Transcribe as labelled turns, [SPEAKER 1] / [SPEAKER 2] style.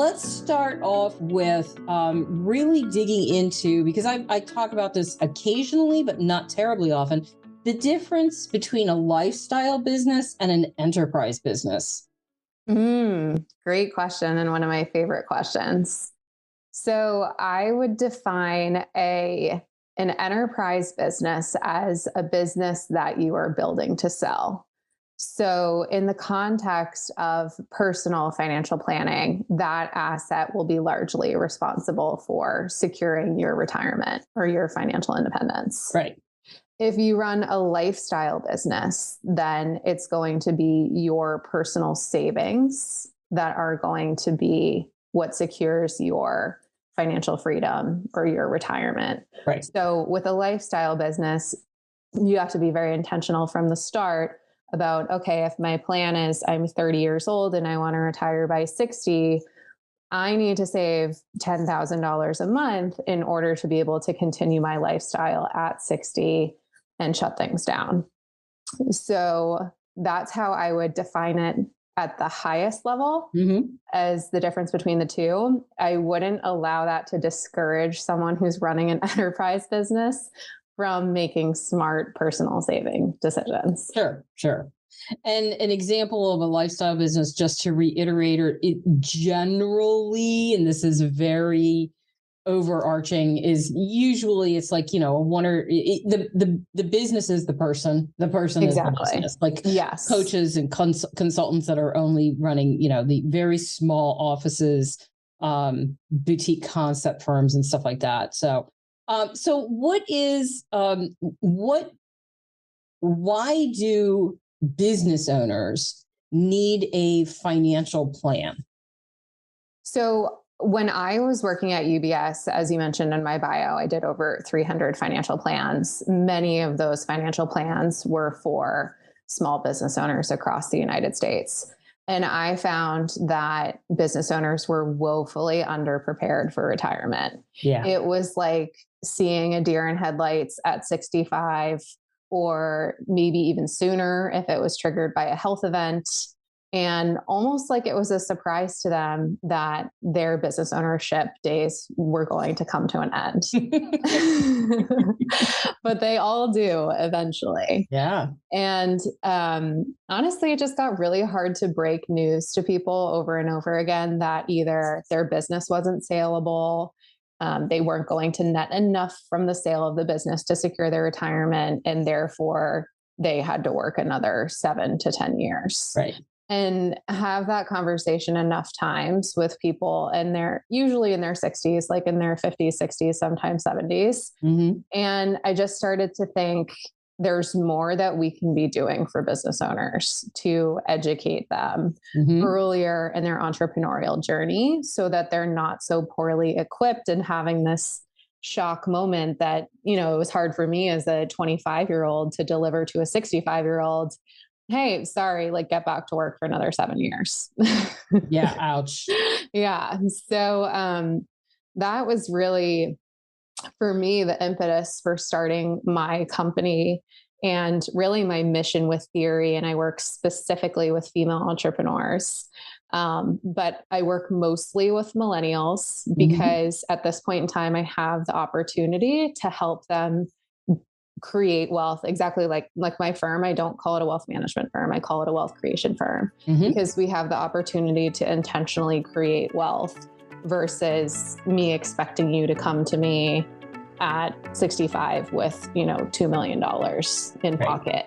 [SPEAKER 1] let's start off with really digging into, because I talk about this occasionally, but not terribly often, the difference between a lifestyle business and an enterprise business.
[SPEAKER 2] Great question, and one of my favorite questions. So I would define an enterprise business as a business that you are building to sell. So in the context of personal financial planning, that asset will be largely responsible for securing your retirement or your financial independence.
[SPEAKER 1] Right.
[SPEAKER 2] If you run a lifestyle business, then it's going to be your personal savings that are going to be what secures your financial freedom or your retirement.
[SPEAKER 1] Right.
[SPEAKER 2] So with a lifestyle business, you have to be very intentional from the start about, okay, if my plan is I'm 30 years old and I want to retire by 60, I need to save $10,000 a month in order to be able to continue my lifestyle at 60 and shut things down. So that's how I would define it at the highest level as the difference between the two. I wouldn't allow that to discourage someone who's running an enterprise business from making smart personal saving decisions.
[SPEAKER 1] Sure. And an example of a lifestyle business, just to reiterate, or it generally, and this is very overarching, is usually it's like, the business is the person is the business, like
[SPEAKER 2] yes.
[SPEAKER 1] Coaches and consultants that are only running, the very small offices, boutique concept firms and stuff like that. So why do business owners need a financial plan?
[SPEAKER 2] So when I was working at UBS, as you mentioned in my bio, I did over 300 financial plans. Many of those financial plans were for small business owners across the United States. And I found that business owners were woefully underprepared for retirement.
[SPEAKER 1] Yeah.
[SPEAKER 2] It was like seeing a deer in headlights at 65, or maybe even sooner if it was triggered by a health event. And almost like it was a surprise to them that their business ownership days were going to come to an end. But they all do eventually.
[SPEAKER 1] Yeah.
[SPEAKER 2] And honestly, it just got really hard to break news to people over and over again that either their business wasn't saleable, they weren't going to net enough from the sale of the business to secure their retirement, and therefore they had to work another 7 to 10 years.
[SPEAKER 1] Right.
[SPEAKER 2] And have that conversation enough times with people, and they're usually in their 60s, like in their 50s, 60s, sometimes 70s. And I just started to think there's more that we can be doing for business owners to educate them earlier in their entrepreneurial journey so that they're not so poorly equipped and having this shock moment that, it was hard for me as a 25-year-old to deliver to a 65-year-old. Hey, sorry, get back to work for another 7 years.
[SPEAKER 1] Yeah. Ouch.
[SPEAKER 2] Yeah. So that was really, for me, the impetus for starting my company and really my mission with Theory. And I work specifically with female entrepreneurs. But I work mostly with millennials because at this point in time, I have the opportunity to help them create wealth. Exactly like my firm. I don't call it a wealth management firm. I call it a wealth creation firm because we have the opportunity to intentionally create wealth versus me expecting you to come to me at 65 with, $2 million in pocket.